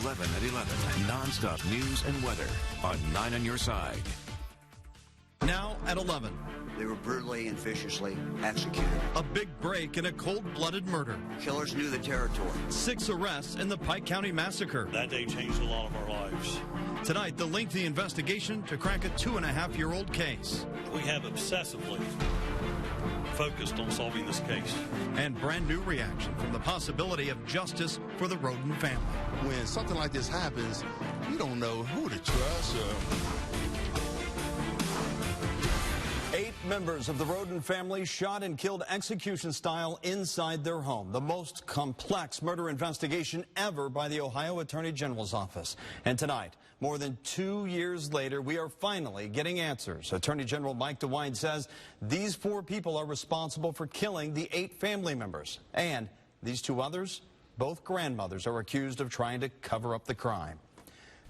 11 at 11. Non-stop news and weather on 9 on your side. Now at 11. They were brutally and viciously executed. A big break in a cold-blooded murder. Killers knew the territory. 6 arrests in the Pike County massacre. That day changed a lot of our lives. Tonight, the lengthy investigation to crack a 2.5-year-old case. We have obsessively focused on solving this case. And brand new reaction from the possibility of justice for the Roden family. When something like this happens, you don't know who to trust. 8 members of the Roden family shot and killed execution-style inside their home. The most complex murder investigation ever by the Ohio Attorney General's office. And tonight, more than 2 years later, we are finally getting answers. Attorney General Mike DeWine says these 4 people are responsible for killing the 8 family members. And these 2 others, both grandmothers, are accused of trying to cover up the crime.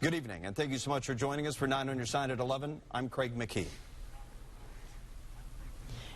Good evening, and thank you so much for joining us for 9 on your side at 11. I'm Craig McKee.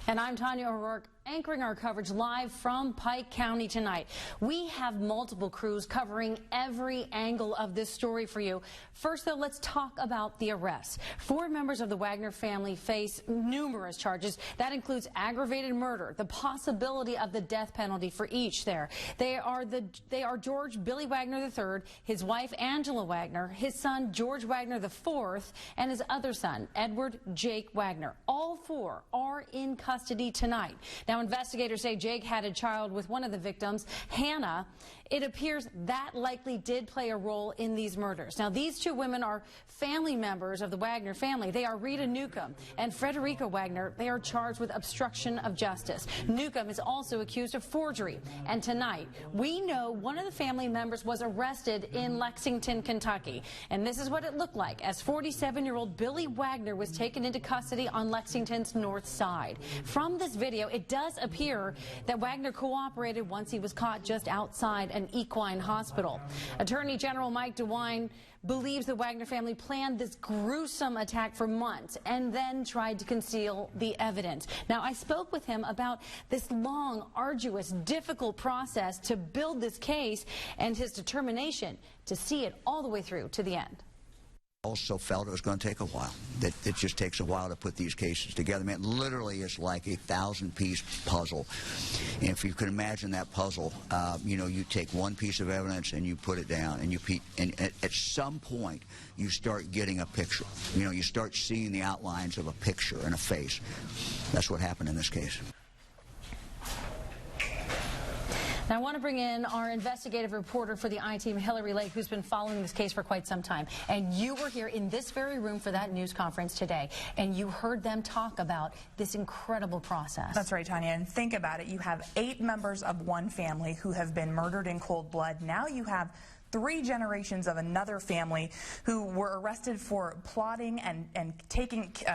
And I'm Tanya O'Rourke, anchoring our coverage live from Pike County tonight. We have multiple crews covering every angle of this story for you. First, though, let's talk about the arrests. 4 members of the Wagner family face numerous charges. That includes aggravated murder, the possibility of the death penalty for each there. They are George Billy Wagner III, his wife Angela Wagner, his son George Wagner IV, and his other son, Edward Jake Wagner. All 4 are in custody tonight. Now, investigators say Jake had a child with one of the victims, Hannah. It appears that likely did play a role in these murders. Now, these 2 women are family members of the Wagner family. They are Rita Newcomb and Frederica Wagner. They are charged with obstruction of justice. Newcomb is also accused of forgery. And tonight, we know one of the family members was arrested in Lexington, Kentucky. And this is what it looked like as 47-year-old Billy Wagner was taken into custody on Lexington's north side. From this video, it does appear that Wagner cooperated once he was caught just outside an equine hospital. Attorney General Mike DeWine believes the Wagner family planned this gruesome attack for months and then tried to conceal the evidence. Now, I spoke with him about this long, arduous, difficult process to build this case and his determination to see it all the way through to the end. Also felt it was going to take a while. That it just takes a while to put these cases together. I mean, it literally is like a 1,000-piece puzzle. And if you can imagine that puzzle, you know, you take one piece of evidence and you put it down, and at some point you start getting a picture. You know, you start seeing the outlines of a picture and a face. That's what happened in this case. Now, I want to bring in our investigative reporter for the I-Team, Hillary Lake, who's been following this case for quite some time. And you were here in this very room for that news conference today, and you heard them talk about this incredible process. That's right, Tanya. And think about it. You have 8 members of one family who have been murdered in cold blood. Now you have 3 generations of another family who were arrested for plotting and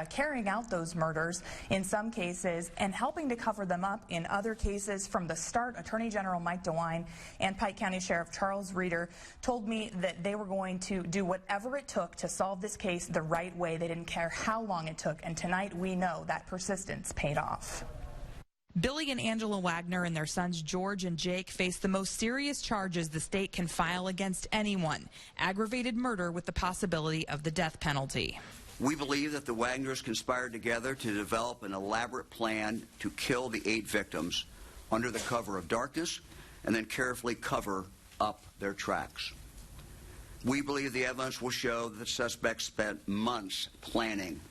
carrying out those murders in some cases and helping to cover them up in other cases. From the start, Attorney General Mike DeWine and Pike County Sheriff Charles Reeder told me that they were going to do whatever it took to solve this case the right way. They didn't care how long it took, and tonight we know that persistence paid off. Billy and Angela Wagner and their sons George and Jake face the most serious charges the state can file against anyone: aggravated murder with the possibility of the death penalty. We believe that the Wagners conspired together to develop an elaborate plan to kill the 8 victims under the cover of darkness and then carefully cover up their tracks. We believe the evidence will show that the suspects spent months planning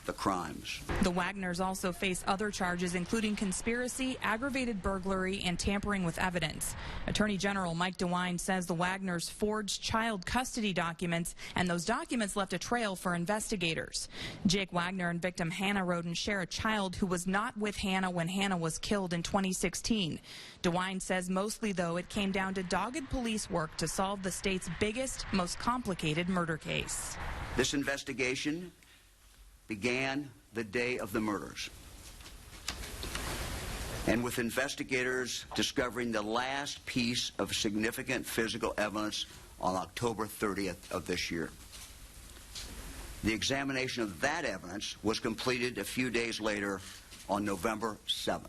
the crimes. The Wagners also face other charges, including conspiracy, aggravated burglary, and tampering with evidence. Attorney General Mike DeWine says the Wagners forged child custody documents, and those documents left a trail for investigators. Jake Wagner and victim Hannah Roden share a child who was not with Hannah when Hannah was killed in 2016. DeWine says mostly, though, it came down to dogged police work to solve the state's biggest, most complicated murder case. This investigation began the day of the murders, and with investigators discovering the last piece of significant physical evidence on October 30th of this year. The examination of that evidence was completed a few days later on November 7th.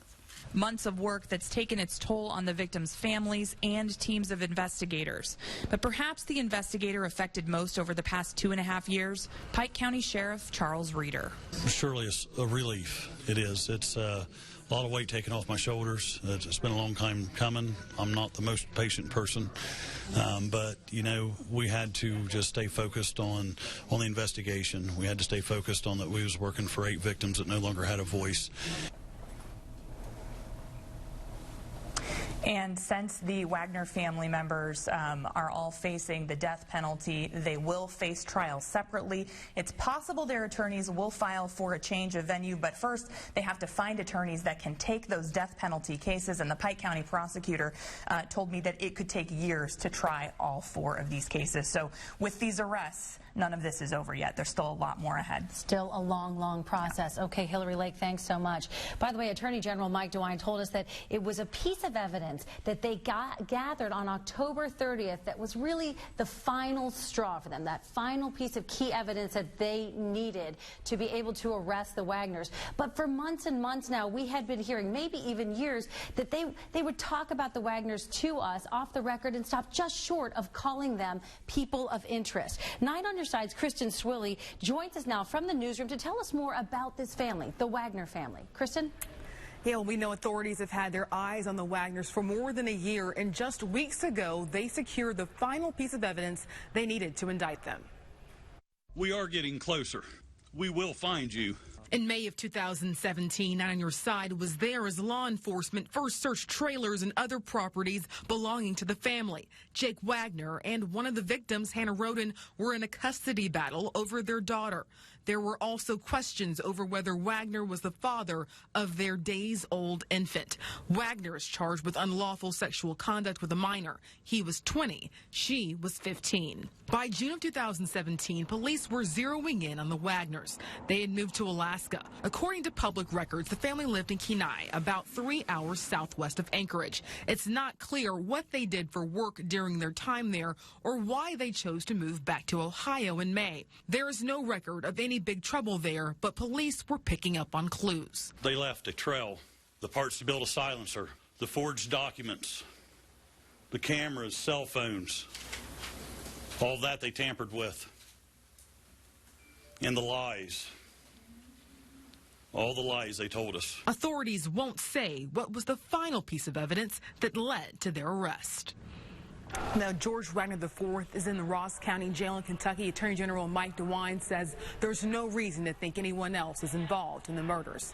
Months of work that's taken its toll on the victims' families and teams of investigators. But perhaps the investigator affected most over the past 2.5 years, Pike County Sheriff Charles Reeder. Surely it's a relief. It is. It's a lot of weight taken off my shoulders. It's been a long time coming. I'm not the most patient person, but you know, we had to just stay focused on the investigation. We had to stay focused on that we was working for 8 victims that no longer had a voice. And since the Wagner family members are all facing the death penalty, they will face trials separately. It's possible their attorneys will file for a change of venue, but first they have to find attorneys that can take those death penalty cases, and the Pike County prosecutor told me that it could take years to try all 4 of these cases. So with these arrests, none of this is over yet. There's still a lot more ahead. Still a long, long process. Yeah. Okay, Hillary Lake, thanks so much. By the way, Attorney General Mike DeWine told us that it was a piece of evidence that they gathered on October 30th that was really the final straw for them, that final piece of key evidence that they needed to be able to arrest the Wagners. But for months and months now, we had been hearing, maybe even years, that they would talk about the Wagners to us off the record and stop just short of calling them people of interest. 9 on your side's Kristen Swilley joins us now from the newsroom to tell us more about this family, the Wagner family. Kristen? Yeah, we know authorities have had their eyes on the Wagners for more than a year, and just weeks ago, they secured the final piece of evidence they needed to indict them. We are getting closer. We will find you. In May of 2017, 9 on Your Side was there as law enforcement first searched trailers and other properties belonging to the family. Jake Wagner and one of the victims, Hannah Roden, were in a custody battle over their daughter. There were also questions over whether Wagner was the father of their days-old infant. Wagner is charged with unlawful sexual conduct with a minor. He was 20. She was 15. By June of 2017, police were zeroing in on the Wagners. They had moved to Alaska. According to public records, the family lived in Kenai, about 3 hours southwest of Anchorage. It's not clear what they did for work during their time there or why they chose to move back to Ohio in May. There is no record of any big trouble there, but police were picking up on clues. They left a trail, the parts to build a silencer, the forged documents, the cameras, cell phones, all that they tampered with, and the lies. All the lies they told us. Authorities won't say what was the final piece of evidence that led to their arrest. Now, George Wagner IV is in the Ross County Jail in Kentucky. Attorney General Mike DeWine says there's no reason to think anyone else is involved in the murders.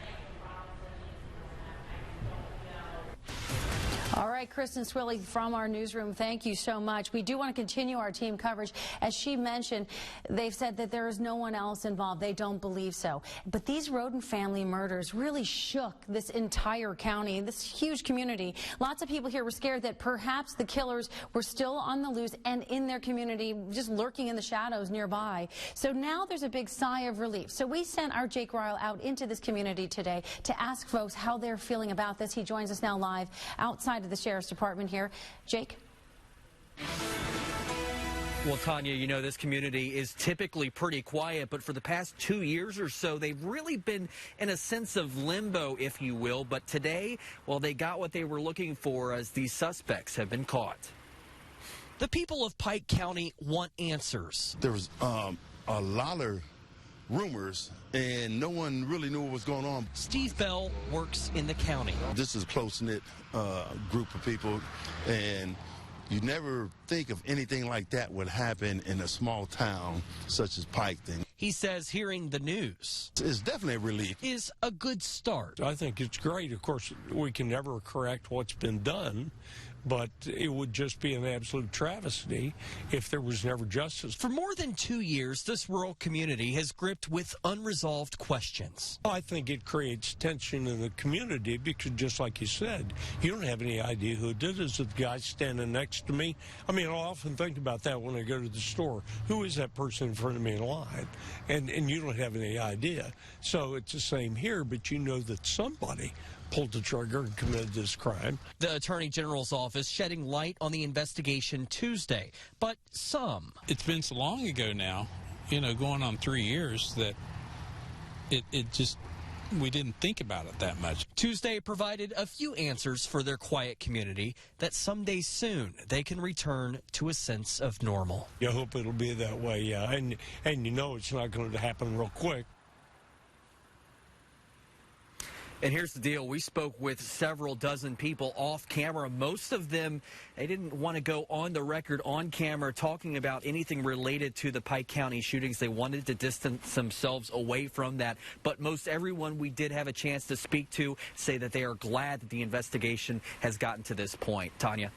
All right, Kristen Swilley from our newsroom, thank you so much. We do want to continue our team coverage. As she mentioned, they've said that there is no one else involved. They don't believe so. But these Roden family murders really shook this entire county, this huge community. Lots of people here were scared that perhaps the killers were still on the loose and in their community, just lurking in the shadows nearby. So now there's a big sigh of relief. So we sent our Jake Ryle out into this community today to ask folks how they're feeling about this. He joins us now live outside of the Sheriff's Department here. Jake? Well, Tanya, you know, this community is typically pretty quiet, but for the past 2 years or so, they've really been in a sense of limbo, if you will. But today, well, they got what they were looking for as these suspects have been caught. The people of Pike County want answers. There was a lot of rumors, and no one really knew what was going on. Steve Bell works in the county. This is a close-knit group of people, and you never think of anything like that would happen in a small town such as Pike. He says hearing the news is definitely a relief. Is a good start. I think it's great. Of course, we can never correct what's been done, but it would just be an absolute travesty if there was never justice. For more than 2 years, this rural community has gripped with unresolved questions. I think it creates tension in the community because, just like you said, you don't have any idea who did it. Is it the guy standing next to me? I mean, I often think about that when I go to the store. Who is that person in front of me in line? And you don't have any idea. So it's the same here, but you know that somebody pulled the trigger and committed this crime. The Attorney General's office shedding light on the investigation Tuesday, but some. It's been so long ago now, you know, going on 3 years, that it just we didn't think about it that much. Tuesday provided a few answers for their quiet community that someday soon they can return to a sense of normal. I hope it'll be that way, yeah. And you know it's not going to happen real quick. And here's the deal. We spoke with several dozen people off camera. Most of them, they didn't want to go on the record on camera talking about anything related to the Pike County shootings. They wanted to distance themselves away from that. But most everyone we did have a chance to speak to say that they are glad that the investigation has gotten to this point. Tanya.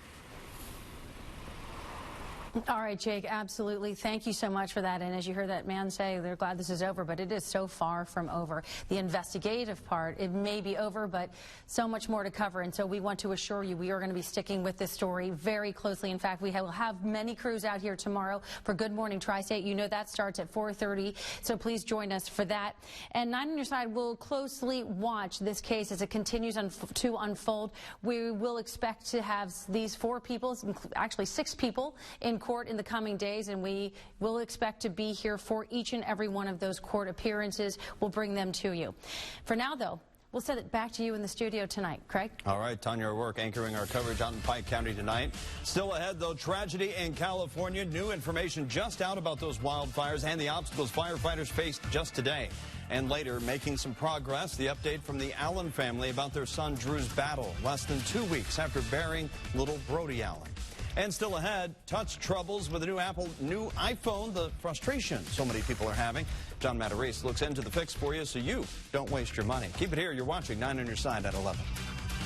All right, Jake, absolutely. Thank you so much for that. And as you heard that man say, they're glad this is over, but it is so far from over. The investigative part, it may be over, but so much more to cover. And so we want to assure you we are going to be sticking with this story very closely. In fact, we will have many crews out here tomorrow for Good Morning Tri-State. You know that starts at 4:30, so please join us for that. And 9 on Your Side will closely watch this case as it continues to unfold. We will expect to have these 4 people, actually 6 people, in court in the coming days, and we will expect to be here for each and every one of those court appearances. We'll bring them to you. For now, though, we'll send it back to you in the studio tonight. Craig? All right, Tanya O'Rourke anchoring our coverage out in Pike County tonight. Still ahead, though, tragedy in California. New information just out about those wildfires and the obstacles firefighters faced just today. And later, making some progress, the update from the Allen family about their son Drew's battle less than 2 weeks after burying little Brody Allen. And still ahead, touch troubles with the new iPhone, the frustration so many people are having. John Matarese looks into the fix for you so you don't waste your money. Keep it here. You're watching 9 on Your Side at 11.